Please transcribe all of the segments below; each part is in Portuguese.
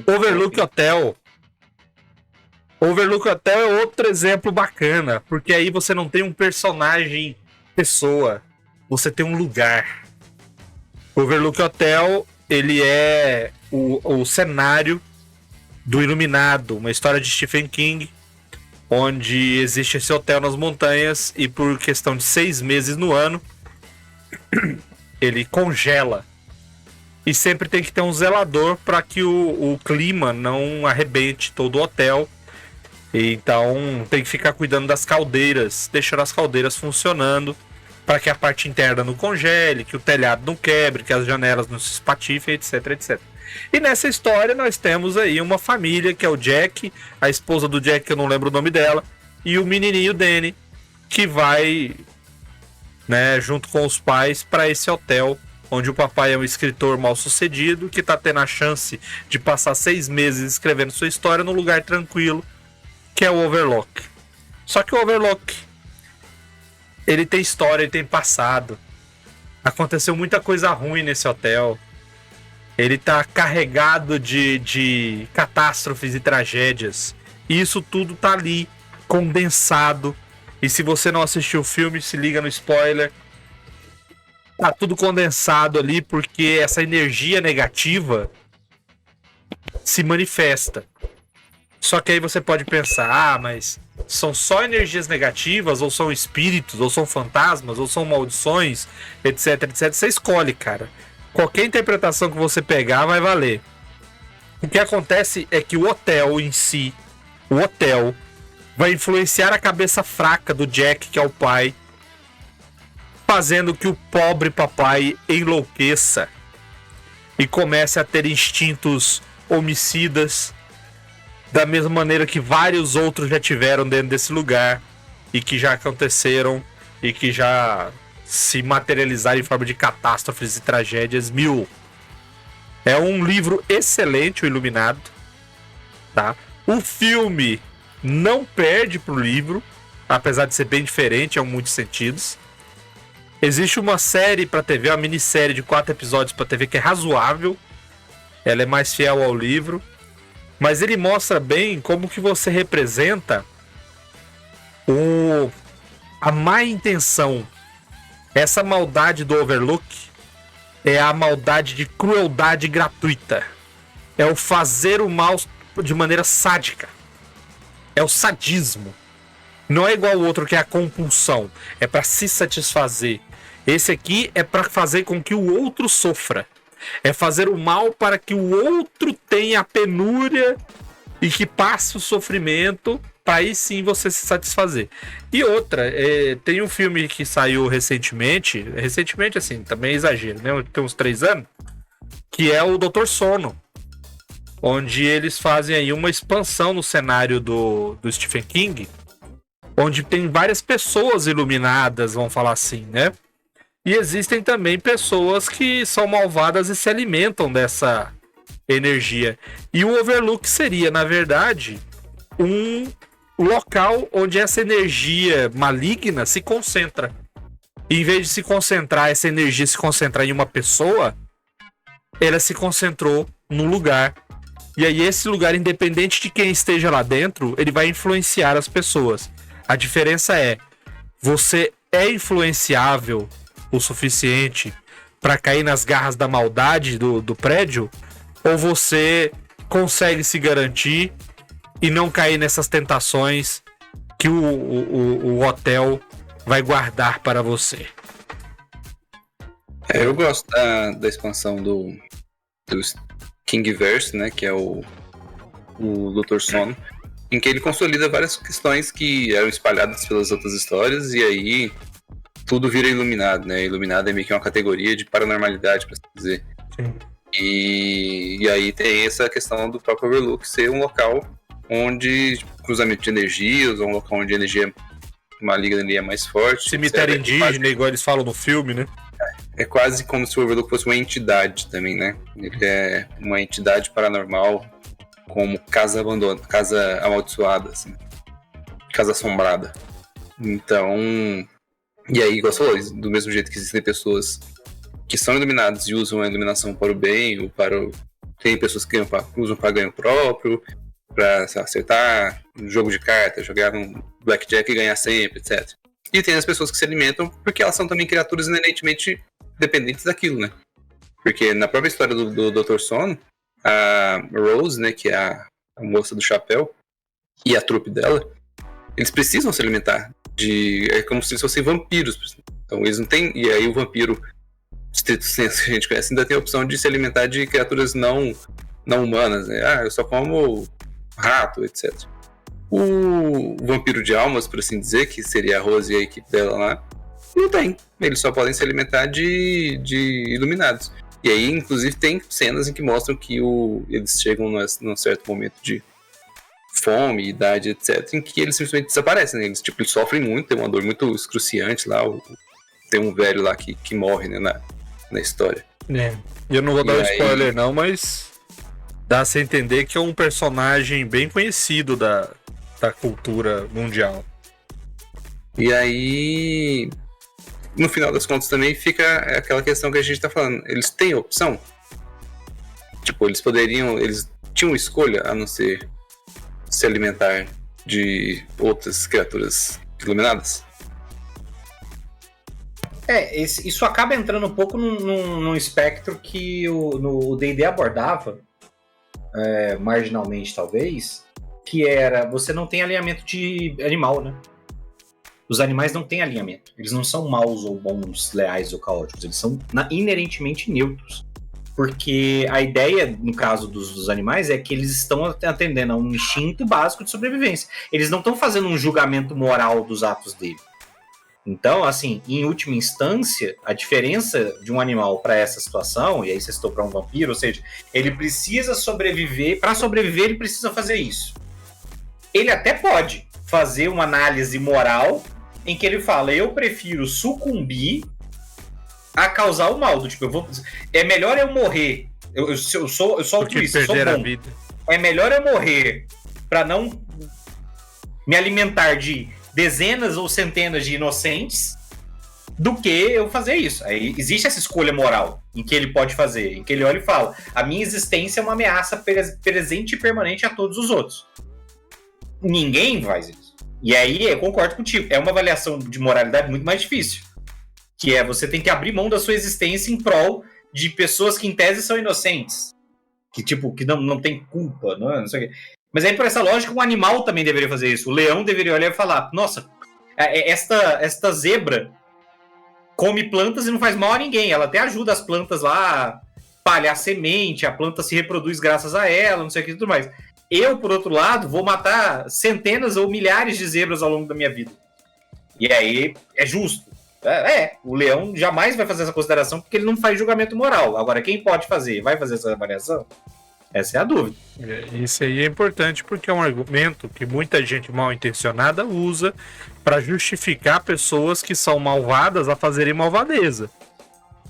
Overlook Hotel. Overlook Hotel é outro exemplo bacana, porque aí você não tem um personagem pessoa, você tem um lugar. Overlook Hotel, ele é o cenário do Iluminado, uma história de Stephen King, onde existe esse hotel nas montanhas e por questão de 6 meses no ano, ele congela. E sempre tem que ter um zelador para que o clima não arrebente todo o hotel. Então tem que ficar cuidando das caldeiras, deixando as caldeiras funcionando para que a parte interna não congele, que o telhado não quebre, que as janelas não se espatifem, etc, etc. E nessa história nós temos aí uma família que é o Jack, a esposa do Jack, que eu não lembro o nome dela, e o menininho Danny, que vai, né, junto com os pais para esse hotel, onde o papai é um escritor mal sucedido, que está tendo a chance de passar 6 meses escrevendo sua história num lugar tranquilo, que é o Overlook. Só que o Overlook, ele tem história, ele tem passado. Aconteceu muita coisa ruim nesse hotel. Ele tá carregado de catástrofes e tragédias. E isso tudo tá ali, condensado. E se você não assistiu o filme, se liga no spoiler. Tá tudo condensado ali, porque essa energia negativa se manifesta. Só que aí você pode pensar, mas são só energias negativas, ou são espíritos, ou são fantasmas, ou são maldições, etc, etc. Você escolhe, cara. Qualquer interpretação que você pegar vai valer. O que acontece é que o hotel em si, o hotel, vai influenciar a cabeça fraca do Jack, que é o pai, fazendo que o pobre papai enlouqueça e comece a ter instintos homicidas, da mesma maneira que vários outros já tiveram dentro desse lugar e que já aconteceram e que já se materializaram em forma de catástrofes e tragédias mil. É um livro excelente, o Iluminado, tá? O filme não perde pro livro, apesar de ser bem diferente em muitos sentidos. Existe uma série pra TV, uma minissérie de 4 episódios pra TV que é razoável. Ela é mais fiel ao livro. Mas ele mostra bem como que você representa a má intenção. Essa maldade do Overlook é a maldade de crueldade gratuita. É o fazer o mal de maneira sádica. É o sadismo. Não é igual o outro que é a compulsão. É para se satisfazer. Esse aqui é para fazer com que o outro sofra. É fazer o mal para que o outro tenha a penúria e que passe o sofrimento para aí sim você se satisfazer. E outra, tem um filme que saiu recentemente assim, também é exagero, né? Tem uns 3 anos, que é o Dr. Sono, onde eles fazem aí uma expansão no cenário do Stephen King, onde tem várias pessoas iluminadas, vamos falar assim, né? E existem também pessoas que são malvadas e se alimentam dessa energia. E o Overlook seria, na verdade, um local onde essa energia maligna se concentra. E em vez de se concentrar, essa energia se concentrar em uma pessoa, ela se concentrou num lugar. E aí esse lugar, independente de quem esteja lá dentro, ele vai influenciar as pessoas. A diferença é, você é influenciável o suficiente para cair nas garras da maldade do prédio, ou você consegue se garantir e não cair nessas tentações que o hotel vai guardar para você? Eu gosto da expansão do Kingverse, né, que é o Dr. Sono, em que ele consolida várias questões que eram espalhadas pelas outras histórias, e aí tudo vira Iluminado, né? Iluminado é meio que uma categoria de paranormalidade, para dizer. Sim. E aí tem essa questão do próprio Overlook ser um local onde cruzamento de energias, ou um local onde a energia maligna é mais forte. Cemitério indígena, igual eles falam no filme, né? É quase como se o Overlook fosse uma entidade também, né? Ele é uma entidade paranormal, como casa abandonada, casa amaldiçoada, assim, casa assombrada. Então, e aí, igual você falou, do mesmo jeito que existem pessoas que são iluminadas e usam a iluminação para o bem ou para Tem pessoas que usam para ganho próprio, para acertar um jogo de cartas, jogar um blackjack e ganhar sempre, etc. E tem as pessoas que se alimentam porque elas são também criaturas inerentemente dependentes daquilo, né? Porque na própria história do Dr. Sono, a Rose, né, que é a moça do chapéu, e a trupe dela, eles precisam se alimentar é como se eles fossem vampiros. Então eles não têm. E aí o vampiro, estrito senso que a gente conhece, ainda tem a opção de se alimentar de criaturas não humanas, né? Eu só como rato, etc. O vampiro de almas, por assim dizer, que seria a Rose e a equipe dela lá, não tem. Eles só podem se alimentar de iluminados. E aí, inclusive, tem cenas em que mostram que eles chegam num certo momento de fome, idade, etc., em que eles simplesmente desaparecem, né? Eles sofrem muito, tem uma dor muito excruciante lá. Tem um velho lá que morre, né, na história. Eu não vou dar spoiler não, mas dá a entender que é um personagem bem conhecido da cultura mundial. E aí, no final das contas também fica aquela questão que a gente tá falando. Eles têm opção? Eles tinham escolha a não ser se alimentar de outras criaturas iluminadas? Isso acaba entrando um pouco num espectro que o D&D abordava, marginalmente talvez, que era, você não tem alinhamento de animal, né? Os animais não têm alinhamento. Eles não são maus ou bons, leais ou caóticos. Eles são inerentemente neutros. Porque a ideia, no caso dos animais, é que eles estão atendendo a um instinto básico de sobrevivência. Eles não estão fazendo um julgamento moral dos atos dele. Então, assim, em última instância, a diferença de um animal para essa situação, e aí você citou para um vampiro, ou seja, ele precisa sobreviver. Para sobreviver, ele precisa fazer isso. Ele até pode fazer uma análise moral em que ele fala, eu prefiro sucumbir a causar o mal, é melhor eu morrer, eu sou altruísta, eu sou bom. A vida. É melhor eu morrer para não me alimentar de dezenas ou centenas de inocentes do que eu fazer isso. Aí existe essa escolha moral em que ele pode fazer, em que ele olha e fala, a minha existência é uma ameaça presente e permanente a todos os outros. Ninguém faz isso. E aí, eu concordo contigo, é uma avaliação de moralidade muito mais difícil. Que é, você tem que abrir mão da sua existência em prol de pessoas que, em tese, são inocentes. Que não tem culpa, não sei o quê. Mas aí, por essa lógica, um animal também deveria fazer isso. O leão deveria olhar e falar, nossa, esta zebra come plantas e não faz mal a ninguém. Ela até ajuda as plantas lá a palhar semente, a planta se reproduz graças a ela, não sei o que e tudo mais. Eu, por outro lado, vou matar centenas ou milhares de zebras ao longo da minha vida. E aí, é justo. O leão jamais vai fazer essa consideração porque ele não faz julgamento moral. Agora, quem pode fazer? Vai fazer essa avaliação? Essa é a dúvida. Isso aí é importante porque é um argumento que muita gente mal intencionada usa para justificar pessoas que são malvadas a fazerem malvadeza.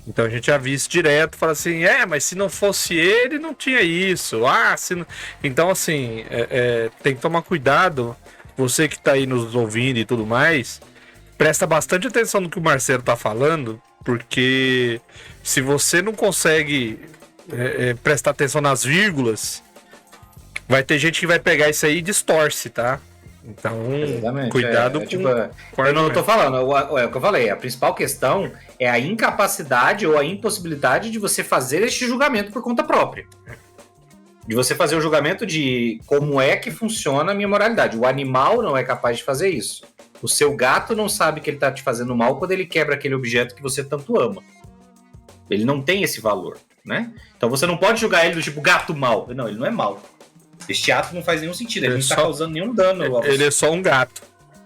Então a gente já viu isso direto, fala assim, mas se não fosse ele, não tinha isso. Então assim, tem que tomar cuidado, você que tá aí nos ouvindo e tudo mais, presta bastante atenção no que o Marcelo tá falando, porque se você não consegue prestar atenção nas vírgulas, vai ter gente que vai pegar isso aí e distorce, tá? Então, exatamente, cuidado com eu não tô falando, é o que eu falei, a principal questão é a incapacidade ou a impossibilidade de você fazer este julgamento por conta própria. De você fazer o julgamento de como é que funciona a minha moralidade. O animal não é capaz de fazer isso. O seu gato não sabe que ele tá te fazendo mal quando ele quebra aquele objeto que você tanto ama. Ele não tem esse valor, né? Então você não pode julgar ele do tipo gato mal. Não, ele não é mal. Este ato não faz nenhum sentido, ele não está causando nenhum dano. Ele é só um gato.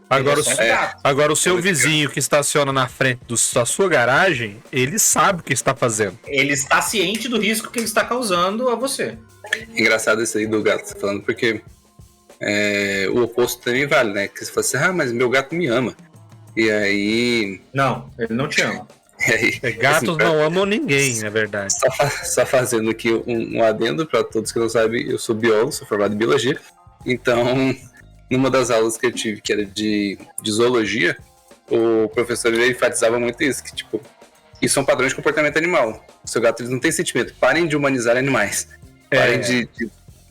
Agora o seu vizinho que estaciona na frente da sua garagem, ele sabe o que está fazendo. Ele está ciente do risco que ele está causando a você. Engraçado isso aí do gato, você tá falando, porque o oposto também vale, né? Que você fala assim, mas meu gato me ama. E aí... Não, ele não te ama. Gatos assim, não amam ninguém, na verdade. Só fazendo aqui um adendo para todos que não sabem, eu sou biólogo, sou formado em biologia. Então, numa das aulas que eu tive, que era de zoologia, o professor ele enfatizava muito isso, que tipo, isso são padrões de comportamento animal. O seu gato ele não tem sentimento, parem de humanizar animais. Parem de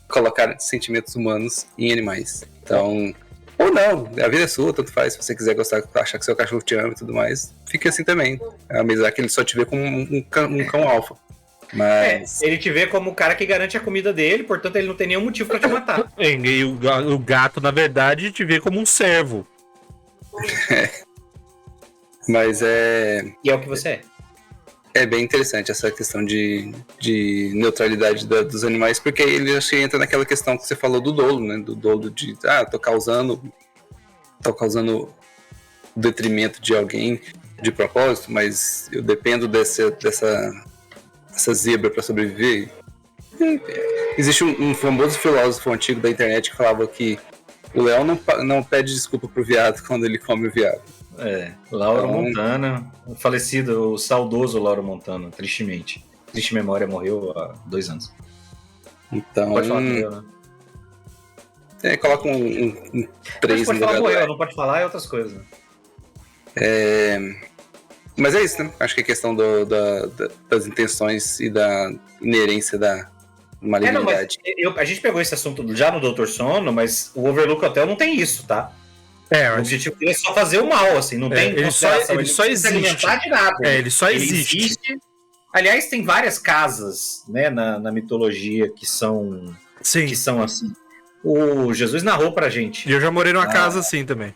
colocar sentimentos humanos em animais. Então, ou não, a vida é sua, tanto faz. Se você quiser gostar, achar que seu cachorro te ama e tudo mais, fique assim também. Apesar que ele só te vê como um cão alfa. Mas... ele te vê como o cara que garante a comida dele, portanto ele não tem nenhum motivo pra te matar. E o gato, na verdade, te vê como um servo. Mas E é o que você é. É bem interessante essa questão de neutralidade dos animais, porque ele acho que entra naquela questão que você falou do dolo, né? Do dolo de, tô causando detrimento de alguém de propósito, mas eu dependo dessa zebra para sobreviver. Existe um famoso filósofo antigo da internet que falava que o leão não pede desculpa pro viado quando ele come o viado. Lauro Montana, o falecido, o saudoso Lauro Montana, tristemente. Triste memória, morreu há 2 anos. Então. Pode falar que morreu, né? Coloca um 3 pode no falar lugar. morreu, não pode falar é outras coisas. Né? Mas é isso, né? Acho que a questão das intenções e da inerência da malignidade. A gente pegou esse assunto já no Dr. Sono, mas o Overlook Hotel não tem isso, tá? O objetivo dele é só fazer o mal, assim, não tem ele só existe. Se alimentar de nada. Ele só existe. Aliás, tem várias casas, né, na mitologia que são assim. O Jesus narrou pra gente. E eu já morei numa casa assim também.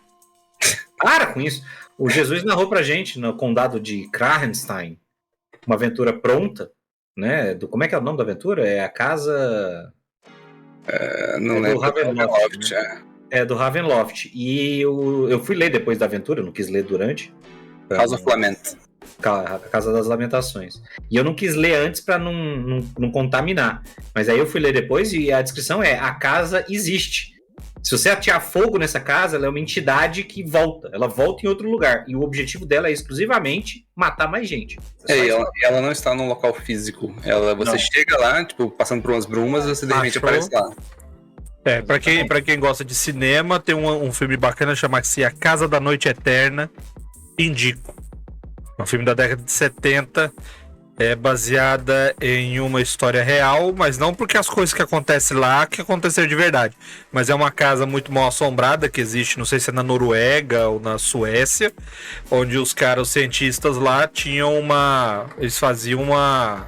Para com isso. O Jesus narrou pra gente no condado de Krahenstein, uma aventura pronta, né? Como é que é o nome da aventura? É a casa... não lembro. Ravenloft, né? Do Ravenloft. E eu fui ler depois da aventura, eu não quis ler durante. House of Lament. A Casa das Lamentações. E eu não quis ler antes pra não contaminar. Mas aí eu fui ler depois e a descrição é: a casa existe. Se você atear fogo nessa casa, ela é uma entidade que volta. Ela volta em outro lugar. E o objetivo dela é exclusivamente matar mais gente. Ela não está num local físico. Você chega lá, tipo, passando por umas brumas, você de repente aparece lá. Pra quem gosta de cinema, tem um filme bacana chamado-se A Casa da Noite Eterna. Indico. É um filme da década de 70. É baseada em uma história real, mas não porque as coisas que acontecem lá que aconteceram de verdade. Mas é uma casa muito mal assombrada que existe, não sei se é na Noruega ou na Suécia, onde os cientistas lá eles faziam uma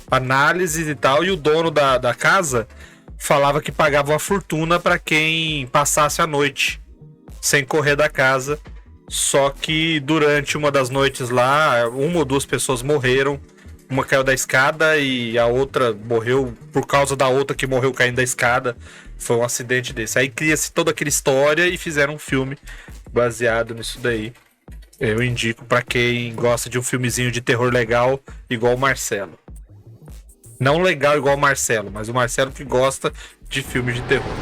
análise e tal, e o dono da casa falava que pagava uma fortuna para quem passasse a noite sem correr da casa. Só que durante uma das noites lá, 1 ou 2 pessoas morreram. Uma caiu da escada e a outra morreu por causa da outra que morreu caindo da escada. Foi um acidente desse. Aí cria-se toda aquela história e fizeram um filme baseado nisso daí. Eu indico pra quem gosta de um filmezinho de terror legal igual o Marcelo. Não legal igual o Marcelo, mas o Marcelo que gosta de filmes de terror.